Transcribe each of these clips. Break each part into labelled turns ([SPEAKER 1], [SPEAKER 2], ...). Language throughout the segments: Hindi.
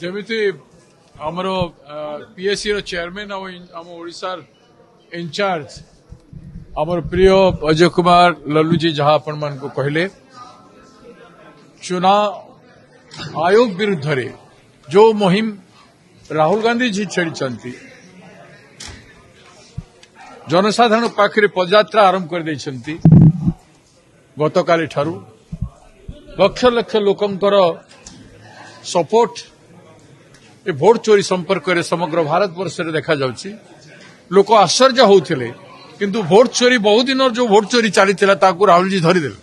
[SPEAKER 1] ଯେମିତି ଆମର ପିଏସସି ର ଚେୟାରମ୍ୟାନ୍ ଆଉ ଆମ ଓଡ଼ିଶାର ଇନଚାର୍ଜ ଆମର ପ୍ରିୟ ଅଜୟ କୁମାର ଲଲ୍ଲୁजी ଯାହା ଆପଣମାନଙ୍କୁ କହିଲେ ଚୁନାव आयोग विरुद्ध जो मुहिम राहुल गांधी जी छेड़ी जनसाधारण पाखे पदयात्रा आरंभ कर गतकाली ठारू लक्ष लक्ष लोकंकर सपोर्ट ए भोट चोरी संपर्क में समग्र भारत वर्ष में देखा जाउछि लोक आश्चर्य होउथिले किंतु भोट चोरी बहुत दिन जो भोट चोरी चली राहुल जी धरिदेले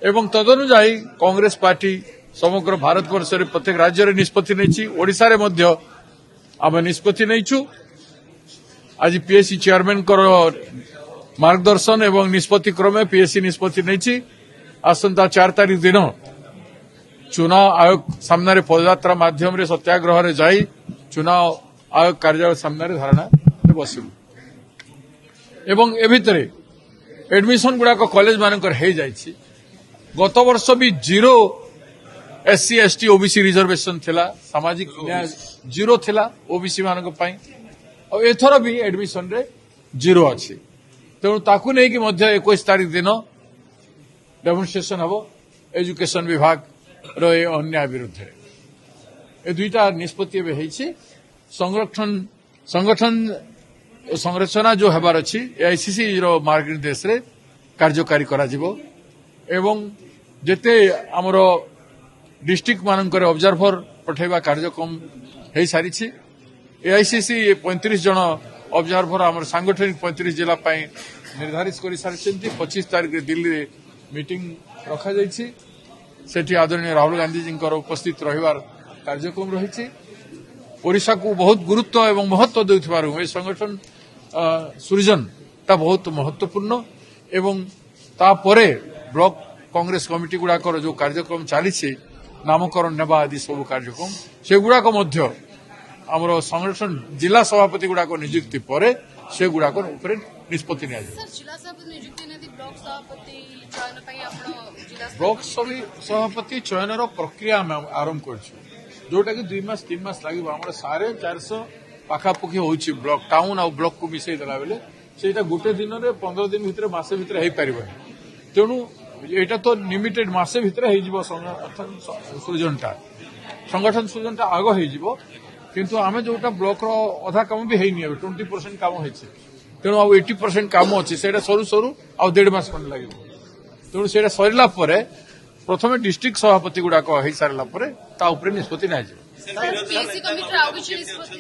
[SPEAKER 1] एवं तदनुजाई कांग्रेस पार्टी समग्र भारतवर्ष में प्रत्येक राज्य में निष्पत्ति नहीं ओडिशा रे मध्य आम निष्पत्ति नहीं आज पीएससी चेयरमैन मार्गदर्शन एवं निष्पत्ति क्रमे पीएससी निष्पत्ति नहीं आसंता 4 तारीख दिन चुनाव आयोग सामने पदयात्रा माध्यम रे सत्याग्रह रे जाई चुनाव आयोग कार्यालय सामने धारणा बसबू एवं ए भितर एडमिशन गुड़ाक कॉलेज मानकर हो जाइछि गत वर्ष भी 0 एससी एसटी ओबीसी रिजर्वेशन थिला सामाजिक न्याय 0 थिला ओबीसी मानक पई और एथर भी एडमिशन रे 0 अछि तेणु ताकू नहीं कि मध्य 21 तारीख दिन डेमोन्स्ट्रेशन हबो एजुकेशन विभाग रो अन्याय विरुद्ध ए दुईटा निष्पत्ति बे हेछि संरचना जो हेबार अछि एआईसीसी रो मार्गनिर्देश रे कार्यकारी करा जिवो एवं जेते आमर डिस्ट्रिक्ट मानकर ऑब्जर्वर पठेबा कार्यक्रम हो सारी एआईसीसी 35 जन ऑब्जर्वर आमर सांगठनिक 35 जिला निर्धारित कर सारी 25 तारीख दिल्ली रे मीटिंग रखा जाइछि सेठी आदरणीय राहुल गांधी जी उपस्थित रहिबार कार्यक्रम रही ओडिशा को बहुत गुरुत्व एवं महत्व देउथिबारु ए संगठन सृजन ता बहुत महत्वपूर्ण एवं तापरे ब्लॉक कांग्रेस कमिटी गुड़ाकर जो कार्यक्रम चली नामकरण नेबा आदि सब कार्यक्रम से गुड़ाक आमर संगठन जिला सभापति गुड़ाक नियुक्ति पर से गुड़ाक निष्पत्ति नि ब्लॉक सभापति चयन प्रक्रिया आरंभ कर जोटा कि 2 मास 3 मास लगे 450 पाखापाखि हो ब्लॉक टाउन आ ब्लॉक को मिसई देला बेले सेटा गोटे दिन में 15 दिन भितर मासे भितर हो पार तेणु एटा तो लिमिटेड मासे भितर संगठन सृजनटा आग हो किंतु आमे जोटा ब्लॉक रो अधा काम भी हेनी 20% काम होइछे तेणु आ 80% काम अछि सेटा सरू सरू आ 1.5 मास खंड लागि तेणु सेटा सरिला परे प्रथमे डिस्ट्रिक्ट सभापति गुडा को हेई सारला परे ता ऊपर निष्पत्ति नै जे पीएससी कमिटी आ किछ निष्पत्ति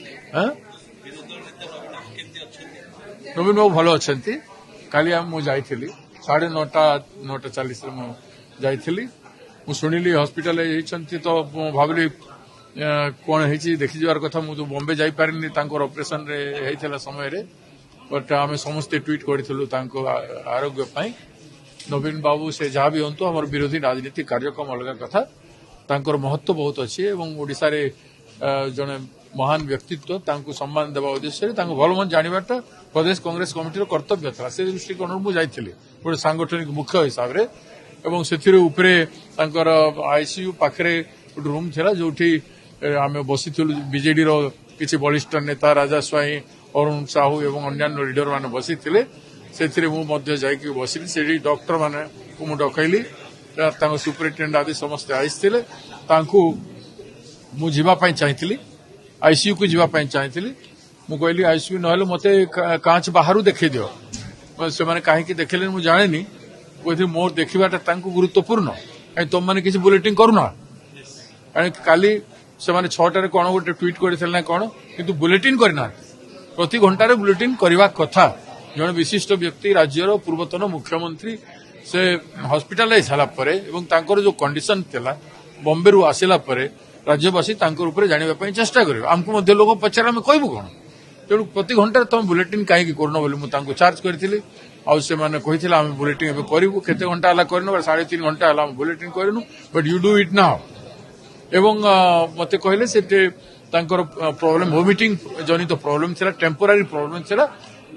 [SPEAKER 1] नवीन बाबू भलो अछंती काली हम मु जाइथिली 9:30 मु जाइथिली मु सुनिली हॉस्पिटल तो भाविली कौन है देखी जबार कथा मुझे बॉम्बे जाई पारिनी तांकर ऑपरेशन रे हेइथला समय रे बट आमे समस्त ट्वीट करिथिलु तांको आरोग्य पाई नवीन बाबू से जहाँ भी हंतु हमर विरोधी राजनीति कार्यक्रम अलग कथा तांकर महत्व बहुत अच्छी एवं ओडिशा रे जने महान व्यक्तित्व तांको सम्मान देवा उद्देश्य तांको भल मन जानिबाटा प्रदेश कांग्रेस कमिटी कर्तव्य था से दृष्टिकोण मु जाइथिली गोटे सांगठनिक मुख्य हिसाब रे एवं सेथिरे उपरे तांकर आईसीयू पाखरे गोटे रूम थिला जोठी आमे बसिथिलु बीजेडी रो किछि वरिष्ठ नेता राजा स्वाई अरुण साहू एवं अन्यान्य लीडर माने बसिथिले सेथिरे मु मध्य जाइकि बसिली सेठी डॉक्टर माने को मु डकैली तांको सुपरिटेंडेंट आदि समस्त आइथिले तांको मु जीवा पई चाहिथिली आईसीयू को जीवा पई चाहिथिली मु कहली आईसीयू नहले मते कांच बाहरु देखै दियो से माने काहे कि देखले मु जानेनी कोथि मोर देखिबाटा तांको गुरुत्वपूर्ण काहे तुम माने किछि बुलेटिन करूना काहे काली से माने 6 टारे कोन गोटे ट्वीट करिथिल ना कोन किंतु बुलेटिन करिना प्रति घंटा रे बुलेटिन करबा कथा जण विशिष्ट व्यक्ति राज्यर पूर्वतन मुख्यमंत्री से हॉस्पिटलाइज हला परे एवं तांकर जो कंडीशन थिला बॉम्बे रु आसिला परे राज्यवासी तांकर ऊपर जानिबा पई चेष्टा करियो हमको मध्य लोग पचारा हम कहबो कोन तेणु प्रति घंटा तुम बुलेटिन कहीं करन बोली मुझे चार्ज करी से कही बुलेटिन करूँ केते घंटा है कर 3.5 घंटा है बुलेटिन करूँ but you do it now एवं मत कहले से प्रॉब्लम वोमिटिंग जनित प्रॉब्लम थिला टेम्पोरारी प्रॉब्लम थिला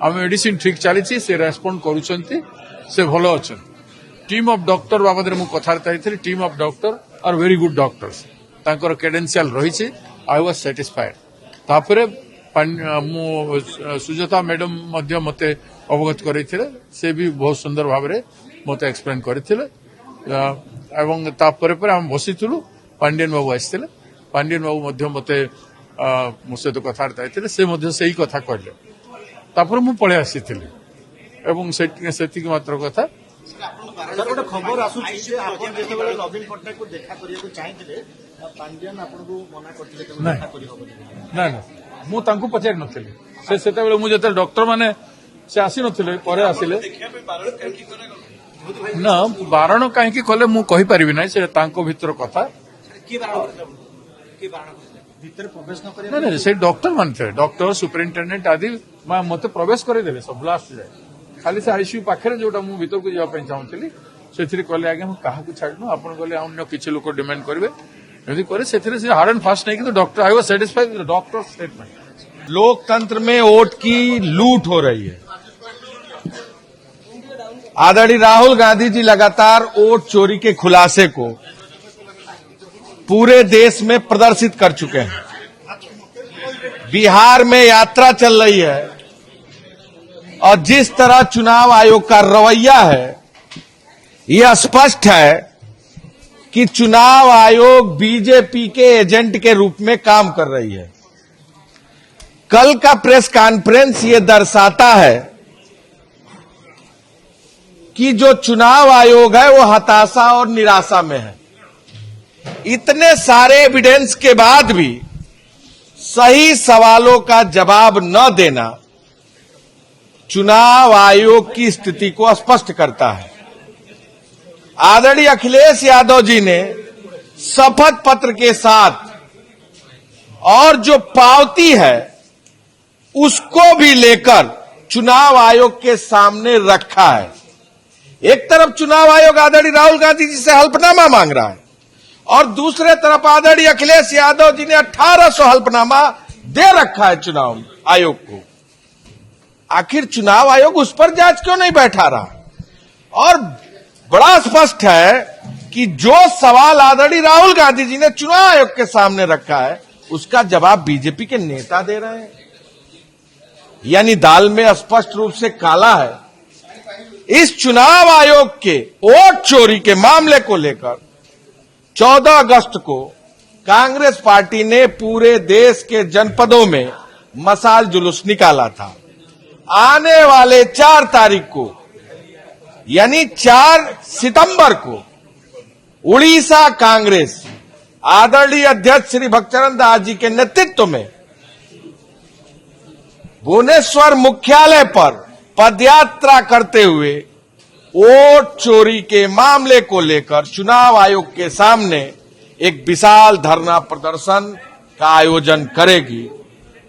[SPEAKER 1] आम मेडिसिन ठीक चली से रेस्पॉन्ड करुछंती से भल अच्छा टीम ऑफ डॉक्टर बाबद में कथबार्ता team of doctor are very good doctors तांकर क्रेडेंशियल रही आई वाज सैटिस्फाइड तापरे सुजाता मैडम मध्य मते अवगत करैथिले से भी बहुत सुंदर भाव में मते एक्सप्लेन करथिले एवं तापरे पर हम बसिथिलु पांडियन बाबू आइथिले पांडियन बाबू मध्य मते मो सहित कथबार्ता होते से मध्य सही कथा कहले तापर मु पळे आसीथिले एवं सेतिक मात्र कथा
[SPEAKER 2] सर गोटे खबर आसुची जे आपण जेतेबेले नवीन पटनायक को देखा करिया को चाहिथिले पांडियन आपन को मना करथिले कि देखा करि होबो
[SPEAKER 1] ना ना मु तांको पचार नथिले से सेतेबेले मु जेते डॉक्टर माने से आसी नथिले परे आसिले ना बारण काहे कले मु कहि परिबि नै से तांको भीतर कथा
[SPEAKER 2] की बारण भीतर प्रवेश न करिया
[SPEAKER 1] ना से डॉक्टर मानते डॉक्टर सुपरिटेडेंट आदि मते प्रवेश करे देबे सब लास्ट जाए खाली से आईसीयू पाखे जोटा मु भीतर को जावा ପାଇଁ चाहूଥିଲି ସେଥିରେ कहले आगे हम काहा को छाडनु आपण कहले अन्य किछि लोक डिमांड करबे यदि करे ସେଥିରେ से हार्ड एंड फास्ट नहीं कि तो doctor I was satisfied with the doctor statement.
[SPEAKER 3] लोकतंत्र में वोट की लूट हो रही है। आदरणीय राहुल गांधी जी लगातार वोट चोरी के खुलासे को पूरे देश में प्रदर्शित कर चुके हैं। बिहार में यात्रा चल रही है और जिस तरह चुनाव आयोग का रवैया है यह स्पष्ट है कि चुनाव आयोग बीजेपी के एजेंट के रूप में काम कर रही है। कल का प्रेस कॉन्फ्रेंस ये दर्शाता है कि जो चुनाव आयोग है वो हताशा और निराशा में है। इतने सारे एविडेंस के बाद भी सही सवालों का जवाब न देना चुनाव आयोग की स्थिति को स्पष्ट करता है। आदरणीय अखिलेश यादव जी ने शपथ पत्र के साथ और जो पावती है उसको भी लेकर चुनाव आयोग के सामने रखा है। एक तरफ चुनाव आयोग आदरणीय राहुल गांधी जी से हल्फनामा मांग रहा है और दूसरे तरफ आदरणीय अखिलेश यादव जी ने 1800 हल्फनामा दे रखा है चुनाव आयोग को। आखिर चुनाव आयोग उस पर जांच क्यों नहीं बैठा रहा? और बड़ा स्पष्ट है कि जो सवाल आदरणीय राहुल गांधी जी ने चुनाव आयोग के सामने रखा है उसका जवाब बीजेपी के नेता दे रहे हैं, यानी दाल में स्पष्ट रूप से काला है। इस चुनाव आयोग के वोट चोरी के मामले को लेकर 14 अगस्त को कांग्रेस पार्टी ने पूरे देश के जनपदों में मशाल जुलूस निकाला था। आने वाले 4 तारीख को यानी 4 सितंबर को उड़ीसा कांग्रेस आदरणीय अध्यक्ष श्री भक्तचरण दास जी के नेतृत्व में भुवनेश्वर मुख्यालय पर पदयात्रा करते हुए वोट चोरी के मामले को लेकर चुनाव आयोग के सामने एक विशाल धरना प्रदर्शन का आयोजन करेगी।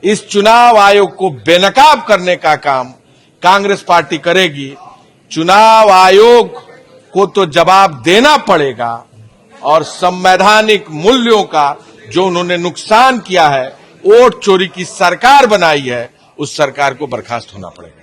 [SPEAKER 3] इस चुनाव आयोग को बेनकाब करने का काम कांग्रेस पार्टी करेगी। चुनाव आयोग को तो जवाब देना पड़ेगा और संवैधानिक मूल्यों का जो उन्होंने नुकसान किया है, वोट चोरी की सरकार बनाई है, उस सरकार को बर्खास्त होना पड़ेगा।